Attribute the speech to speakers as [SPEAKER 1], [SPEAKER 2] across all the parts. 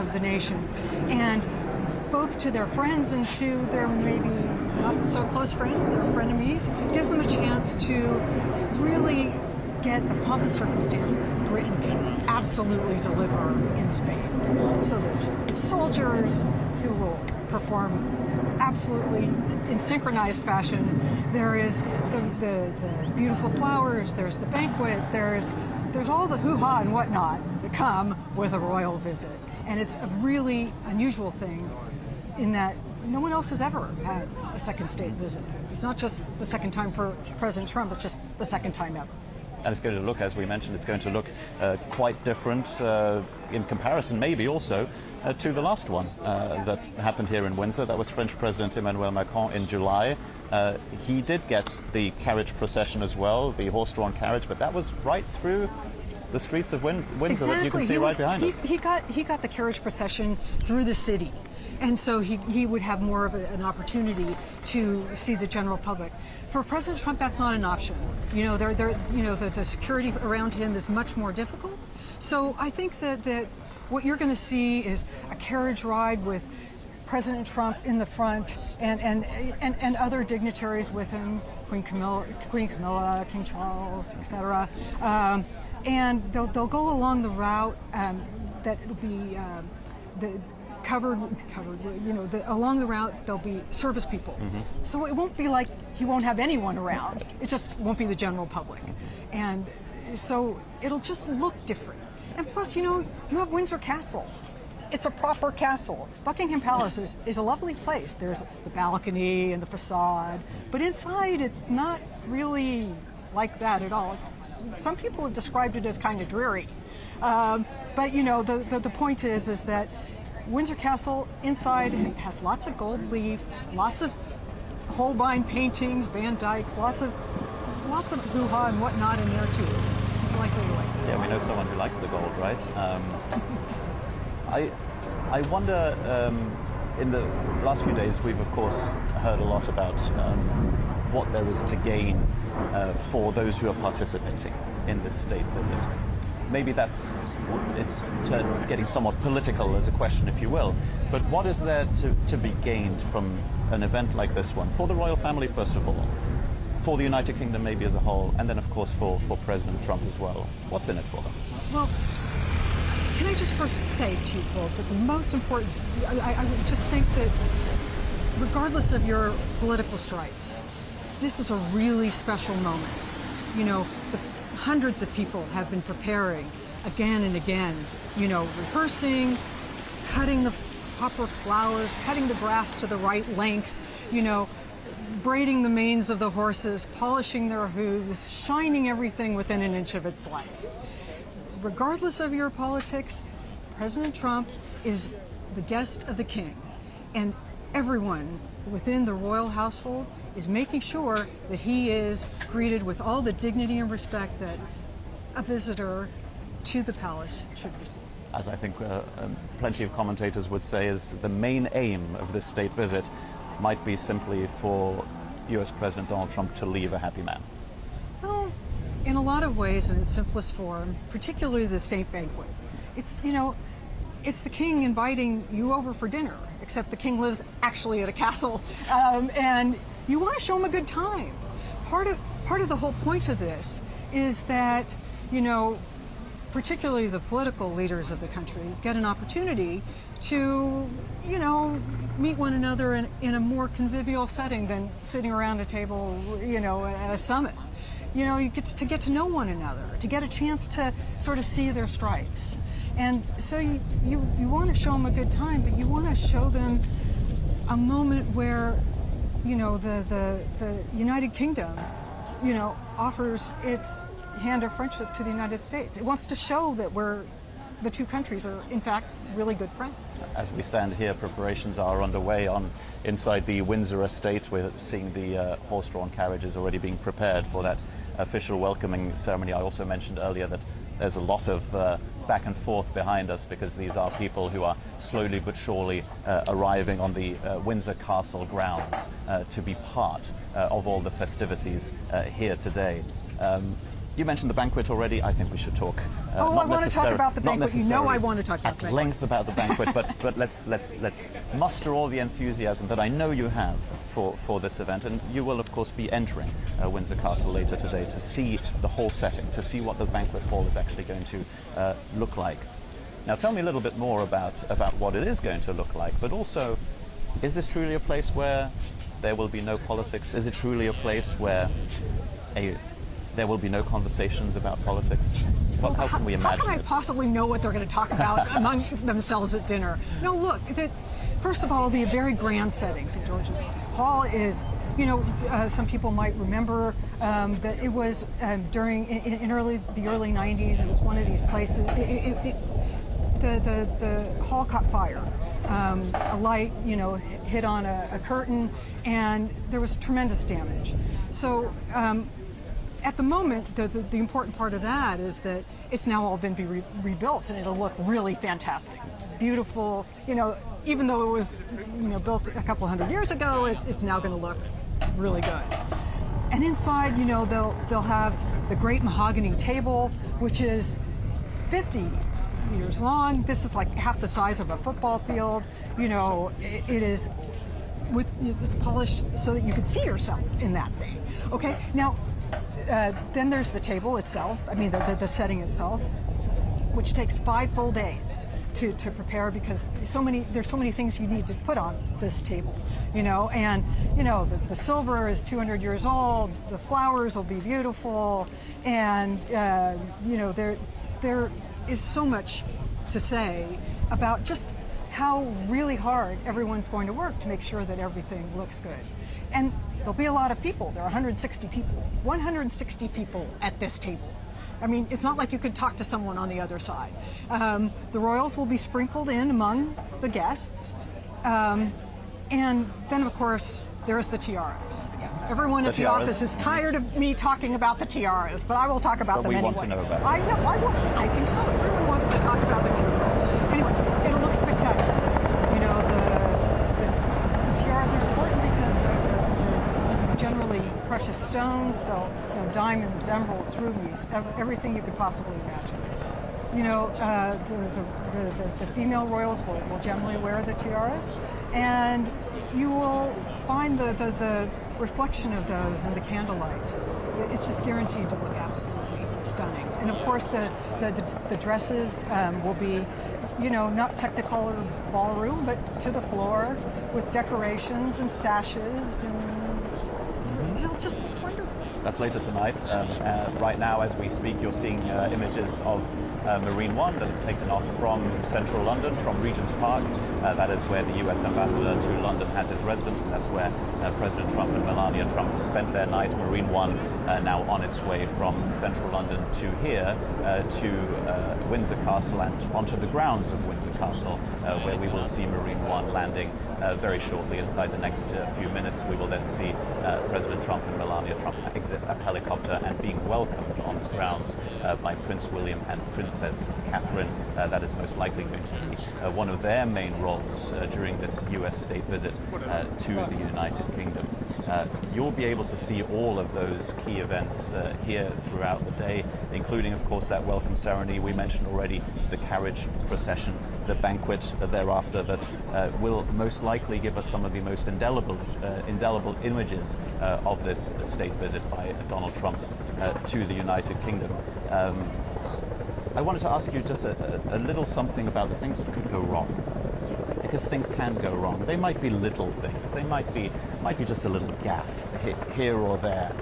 [SPEAKER 1] of the nation. And both to their friends and to their maybe not so close friends, their frenemies, gives them a chance to really get the pomp and circumstance that Britain can absolutely deliver in spades. So there's soldiers who will perform absolutely in synchronized fashion. There is the beautiful flowers, there's the banquet, there's all the hoo-ha and whatnot that come with a royal visit. And it's a really unusual thing in that no one else has ever had a second state visit. It's not just the second time for President Trump, it's just the second time ever.
[SPEAKER 2] And it's going to look, as we mentioned, it's going to look quite different in comparison, maybe also, to the last one that happened here in Windsor. That was French President Emmanuel Macron in July. He did get the carriage procession as well, the horse-drawn carriage, but that was right through the streets of Windsor
[SPEAKER 1] exactly.
[SPEAKER 2] That you can see right behind us.
[SPEAKER 1] He got the carriage procession through the city. And so he would have more of an opportunity to see the general public. For President Trump, that's not an option. You know, the security around him is much more difficult. So I think that what you're going to see is a carriage ride with President Trump in the front and other dignitaries with him, Queen Camilla, King Charles, etc. And they'll go along the route that will be covered, you know, along the route there'll be service people. Mm-hmm. So it won't be like he won't have anyone around. It just won't be the general public. And so it'll just look different. And plus, you know, you have Windsor Castle. It's a proper castle. Buckingham Palace is a lovely place. There's the balcony and the facade, but inside it's not really like that at all. Some people have described it as kind of dreary. But you know, the point is that Windsor Castle inside has lots of gold leaf, lots of Holbein paintings, Van Dyck's, lots of hoo-ha and whatnot in there too. It's likely to like it.
[SPEAKER 2] Yeah, we know someone who likes the gold, right? I wonder, in the last few days, we've of course heard a lot about what there is to gain for those who are participating in this state visit. Maybe it's getting somewhat political as a question, if you will. But what is there to be gained from an event like this one? For the royal family, first of all. For the United Kingdom maybe as a whole. And then, of course, for President Trump as well. What's in it for them?
[SPEAKER 1] Well, can I just first say to you, Phil, that the most important... I just think that regardless of your political stripes, this is a really special moment. You know, hundreds of people have been preparing again and again, you know, rehearsing, cutting the proper flowers, cutting the grass to the right length, you know, braiding the manes of the horses, polishing their hooves, shining everything within an inch of its life. Regardless of your politics, President Trump is the guest of the king, and everyone within the royal household is making sure that he is greeted with all the dignity and respect that a visitor to the palace should receive.
[SPEAKER 2] As I think plenty of commentators would say, is the main aim of this state visit might be simply for US President Donald Trump to leave a happy man.
[SPEAKER 1] Well, in a lot of ways, in its simplest form, particularly the state banquet, it's, you know, it's the king inviting you over for dinner, except the king lives actually at a castle, and you want to show him a good time. Part of the whole point of this is that, you know, particularly the political leaders of the country get an opportunity to, you know, meet one another in a more convivial setting than sitting around a table, you know, at a summit. You know, you get to know one another, to get a chance to sort of see their stripes. And so you want to show them a good time, but you want to show them a moment where, you know, the United Kingdom, you know, offers its hand of friendship to the United States. It wants to show that the two countries are, in fact, really good friends.
[SPEAKER 2] As we stand here, preparations are underway inside the Windsor estate. We're seeing the horse-drawn carriages already being prepared for that official welcoming ceremony. I also mentioned earlier that there's a lot of back and forth behind us because these are people who are slowly but surely arriving on the Windsor Castle grounds to be part of all the festivities here today. You mentioned the banquet already. I think we should talk.
[SPEAKER 1] I
[SPEAKER 2] not
[SPEAKER 1] want to talk about the banquet. You know I want to talk about
[SPEAKER 2] at
[SPEAKER 1] the banquet.
[SPEAKER 2] length about the banquet, but let's muster all the enthusiasm that I know you have for this event, and you will of course be entering Windsor Castle later today to see the whole setting, to see what the banquet hall is actually going to look like. Now, tell me a little bit more about what it is going to look like, but also, is this truly a place where there will be no politics? Is it truly a place where there will be no conversations about politics? How can we imagine
[SPEAKER 1] How can I possibly know what they're going to talk about among themselves at dinner? No, look, first of all, it'll be a very grand setting. St. George's Hall is, some people might remember that it was during the early 90s. It was one of these places. The hall caught fire. A light, hit on a curtain, and there was tremendous damage. So at the moment, the important part of that is that it's now all been rebuilt, and it'll look really fantastic, beautiful. Even though it was built a couple hundred years ago, it's now going to look really good. And inside, they'll have the great mahogany table, which is 50 meters long. This is like half the size of a football field. It is it's polished so that you can see yourself in that thing. Okay, now then there's the table itself. I mean the setting itself, which takes 5 full days to prepare, because there's so many things you need to put on this table. And the silver is 200 years old. The flowers will be beautiful, and there is so much to say about just how really hard everyone's going to work to make sure that everything looks good. And there'll be a lot of people. There are 160 people. 160 people at this table. I mean, it's not like you could talk to someone on the other side. The royals will be sprinkled in among the guests. And then, of course, there's the tiaras. Everyone at the office is tired of me talking about the tiaras, but I will talk about them anyway.
[SPEAKER 2] We want to know about
[SPEAKER 1] it. I think so. Everyone wants to talk about the tiaras. Anyway, it'll look spectacular. The tiaras are important because they're generally precious stones. They'll, diamonds, emeralds, rubies, everything you could possibly imagine. The female royals will generally wear the tiaras, and you will find the reflection of those in the candlelight. It's just guaranteed to look absolutely stunning. And of course, the dresses will be, not Technicolor ballroom, but to the floor with decorations and sashes, and it'll just look wonderful.
[SPEAKER 2] That's later tonight. Right now, as we speak, you're seeing images of Marine One that is taken off from central London, from Regent's Park. That is where the US ambassador to London has his residence, and that's where President Trump and Melania Trump spent their night. Marine One now on its way from central London to here, to Windsor Castle and onto the grounds of Windsor Castle, where we will see Marine One landing very shortly. Inside the next few minutes, we will then see President Trump and Melania Trump exit a helicopter and being welcomed on the grounds by Prince William and Princess Catherine. That is most likely going to be one of their main roles during this US state visit to the United Kingdom. You'll be able to see all of those key events here throughout the day, including, of course, that welcome ceremony we mentioned already, the carriage procession, the banquet thereafter that will most likely give us some of the most indelible images of this state visit by Donald Trump to the United Kingdom. I wanted to ask you just a little something about the things that could go wrong, because things can go wrong. They might be little things. They might be just a little gaffe here or there,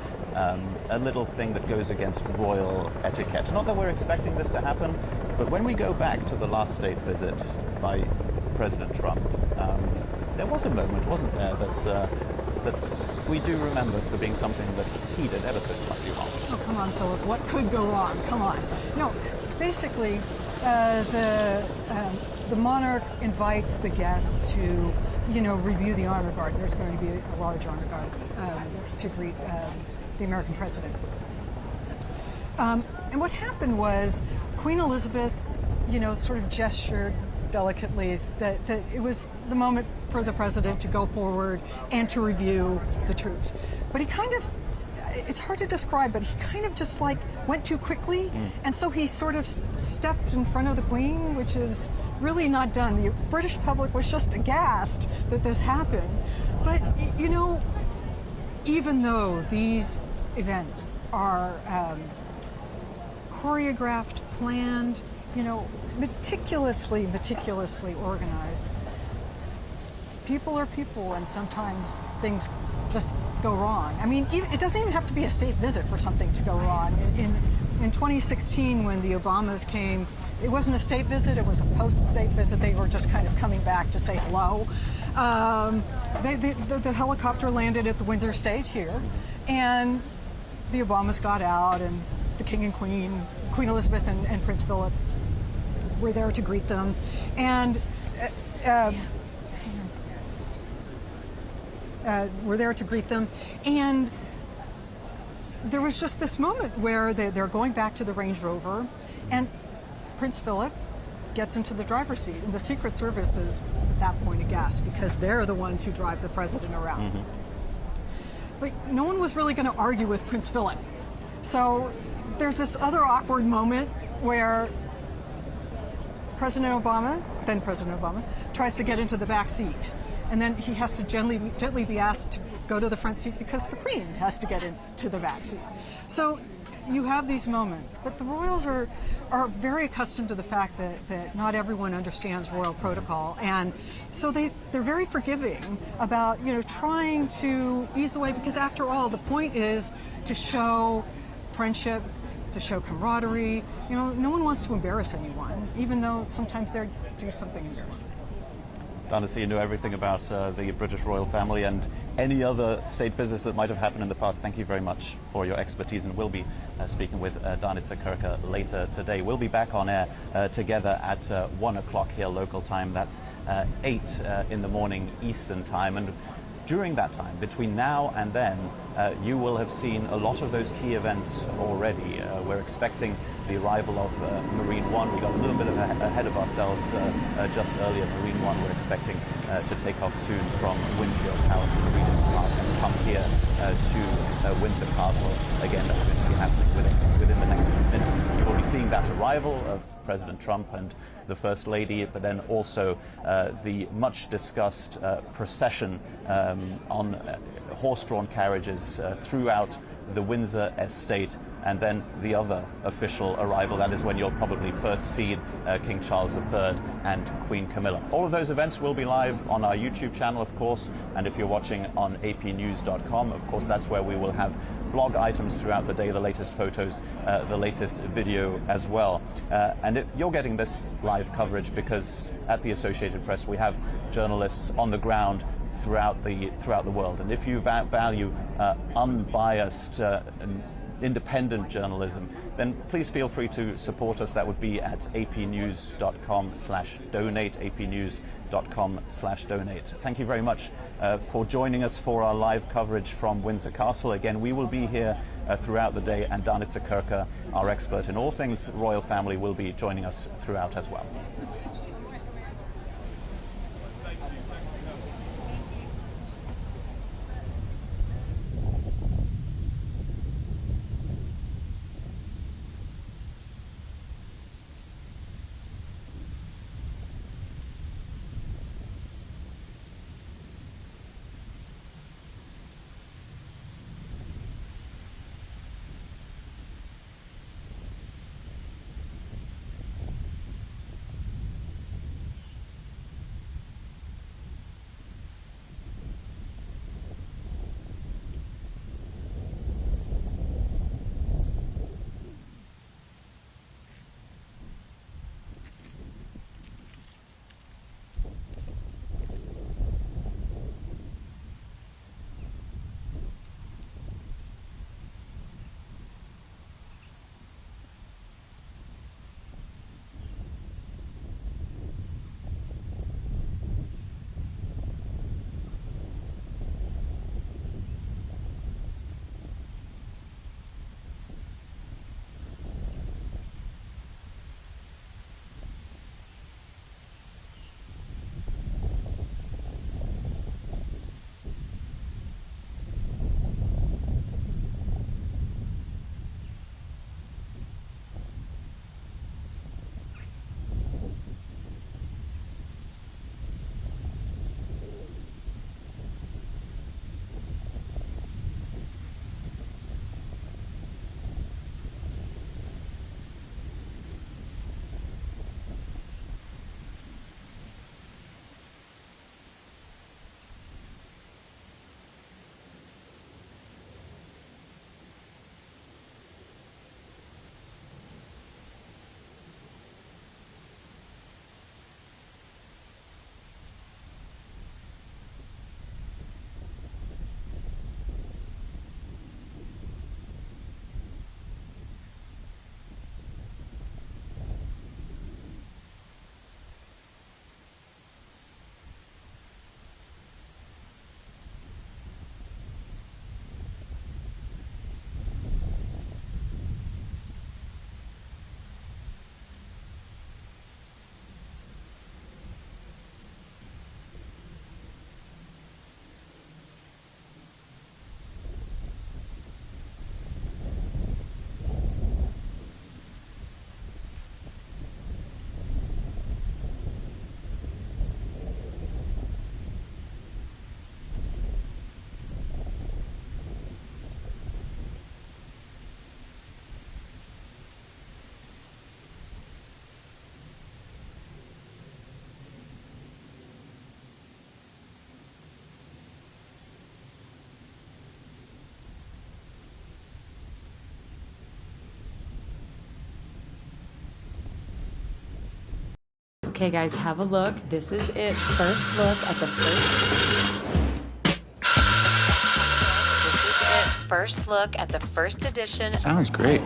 [SPEAKER 2] a little thing that goes against royal etiquette. Not that we're expecting this to happen, but when we go back to the last state visit by President Trump, there was a moment, wasn't there, that we do remember for being something that he did ever so slightly wrong.
[SPEAKER 1] Oh, come on, Philip. What could go wrong? Come on. No, basically, the monarch invites the guests to, review the honor guard. There's going to be a large honor guard to greet the American president. And what happened was Queen Elizabeth, sort of gestured delicately that it was the moment for the president to go forward and to review the troops. But he kind of, it's hard to describe, but he kind of just like went too quickly, and so he sort of stepped in front of the Queen, which is really not done. The British public was just aghast that this happened. But, you know, even though these events are choreographed, planned, you know, meticulously organized, people are people, and sometimes things just go wrong. I mean, it doesn't even have to be a state visit for something to go wrong. In 2016, when the Obamas came, it wasn't a state visit, it was a post-state visit. They were just kind of coming back to say hello. The helicopter landed at the Windsor Estate here, and the Obamas got out, and the King and Queen, Queen Elizabeth and Prince Philip were there to greet them. And and there was just this moment where they're going back to the Range Rover, and Prince Philip gets into the driver's seat, and the Secret Service is at that point aghast because they're the ones who drive the president around. But no one was really going to argue with Prince Philip. So there's this other awkward moment where then President Obama, tries to get into the back seat. And then he has to gently be asked to go to the front seat because the Queen has to get into the back seat. So you have these moments, but the royals are very accustomed to the fact that not everyone understands royal protocol, and so they're very forgiving about, you know, trying to ease the way, because after all, the point is to show friendship, to show camaraderie. You know, no one wants to embarrass anyone, even though sometimes they do something embarrassing.
[SPEAKER 2] Dana, so you know everything about the British royal family and any other state visits that might have happened in the past. Thank you very much for your expertise, and we'll be speaking with Dana later today. We'll be back on air together at 1 o'clock here local time. That's 8 in the morning Eastern time. And during that time, between now and then, you will have seen a lot of those key events already. We're expecting the arrival of Marine One. We got a little bit ahead of ourselves just earlier. Marine One, we're expecting to take off soon from Winfield House in Regent's Park and come here to Windsor Castle. Again, that's going to be happening within the next few minutes. You've already seen that arrival of President Trump and the First Lady, but then also the much discussed procession on horse-drawn carriages throughout the Windsor estate, and then the other official arrival. That is when you'll probably first see King Charles III and Queen Camilla. All of those events will be live on our YouTube channel, of course, and if you're watching on apnews.com, of course, that's where we will have blog items throughout the day, the latest photos, the latest video as well. And you're getting this live coverage because at the Associated Press we have journalists on the ground throughout the world. And if you value unbiased and independent journalism, then please feel free to support us. That would be at apnews.com/donate, apnews.com/donate. Thank you very much for joining us for our live coverage from Windsor Castle. Again, we will be here throughout the day, and Danitza Kirka, our expert in all things royal family, will be joining us throughout as well.
[SPEAKER 3] Okay, guys, have a look. This is it. First look at the first look at the first edition.
[SPEAKER 2] Sounds great.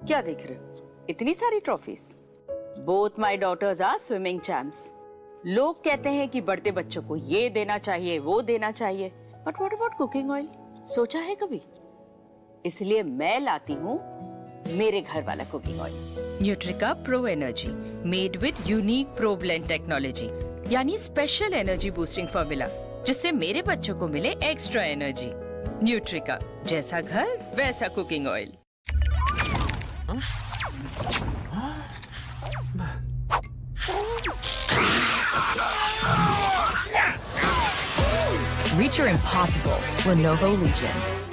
[SPEAKER 4] क्या देख रहे हो? इतनी सारी trophies. Both my daughters are swimming champs. लोग कहते हैं कि बढ़ते बच्चों को ये देना चाहिए, वो देना चाहिए, but what about cooking oil? सोचा है कभी? इसलिए मैं लाती हूँ मेरे घर वाला cooking oil, Nutrika pro energy, made with unique pro blend technology, यानी स्पेशल एनर्जी बूस्टिंग फॉर्मूला, जिससे मेरे बच्चों को मिले एक्स्ट्रा एनर्जी। न्यूट्रिका, जैसा घर वैसा cooking oil.
[SPEAKER 3] Reach your impossible. Lenovo Legion.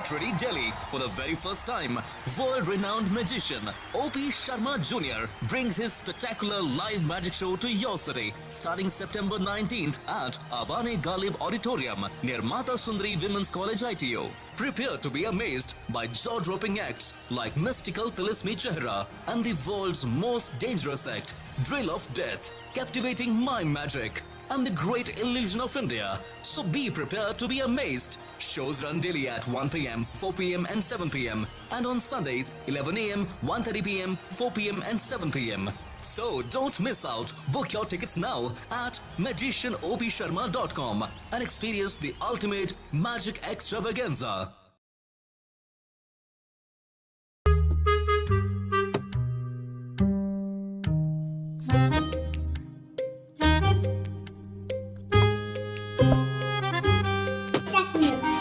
[SPEAKER 5] Get ready, Delhi. For the very first time, world-renowned magician O.P. Sharma Jr. brings his spectacular live magic show to your city, starting September 19th at Avane Galib Auditorium near Mata Sundari Women's College, ITO. Prepare to be amazed by jaw-dropping acts like mystical Tilismi Chehra and the world's most dangerous act, Drill of Death, captivating mime magic, and the great illusion of India. So be prepared to be amazed. Shows run daily at 1 p.m., 4 p.m. and 7 p.m. and on Sundays 11 a.m., 1:30 p.m., 4 p.m. and 7 p.m. So don't miss out. Book your tickets now at magicianopsharma.com and experience the ultimate magic extravaganza.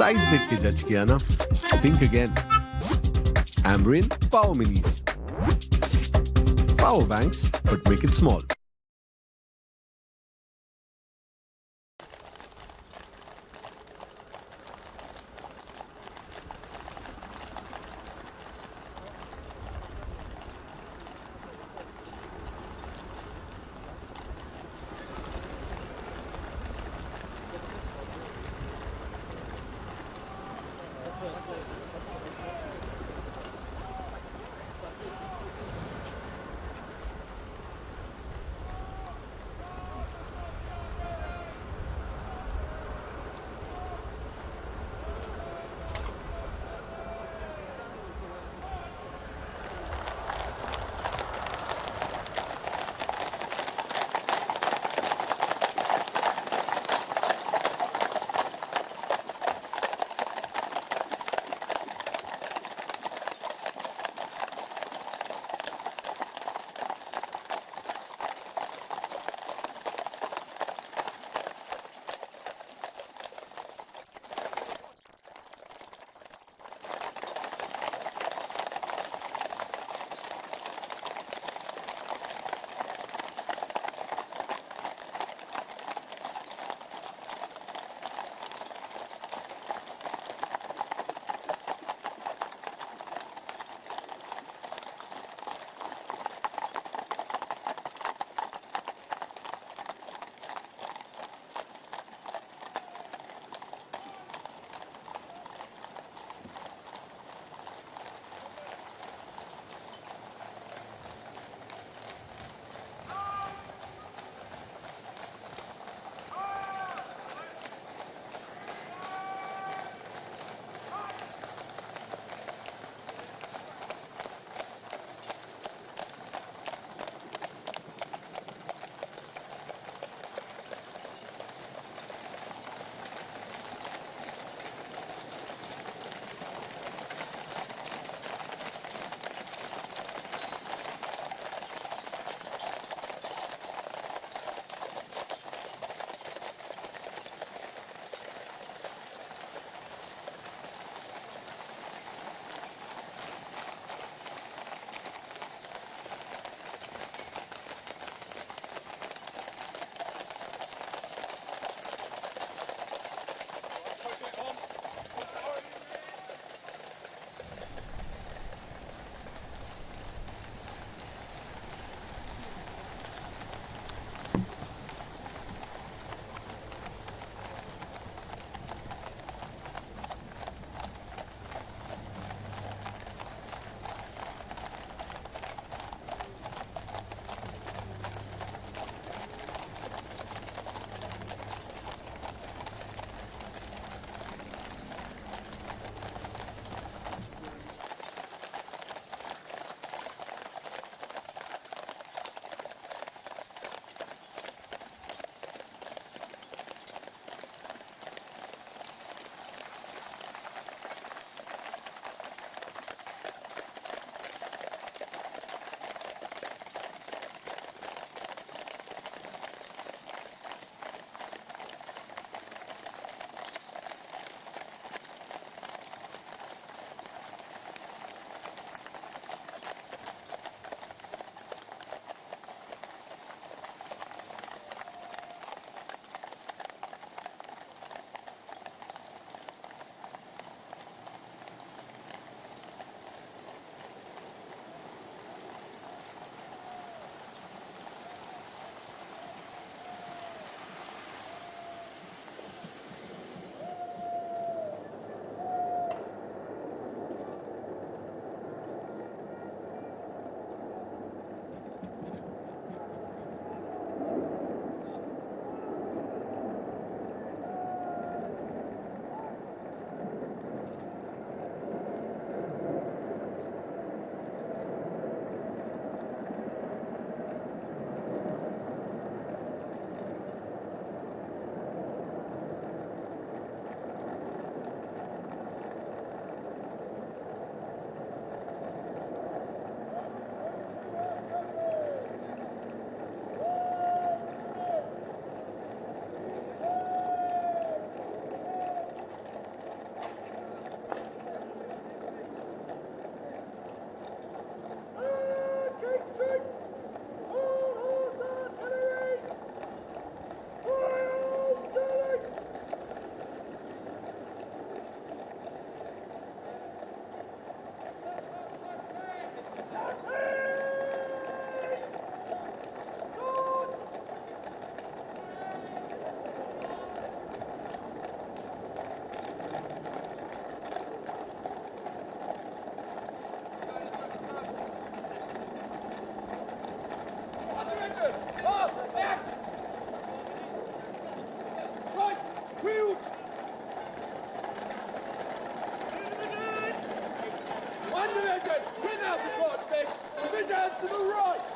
[SPEAKER 6] Size देख के जज किया ना? Think again. Amrin Power Minis. Power banks, but make it small.
[SPEAKER 7] Again, without the box, big. His hands to the right.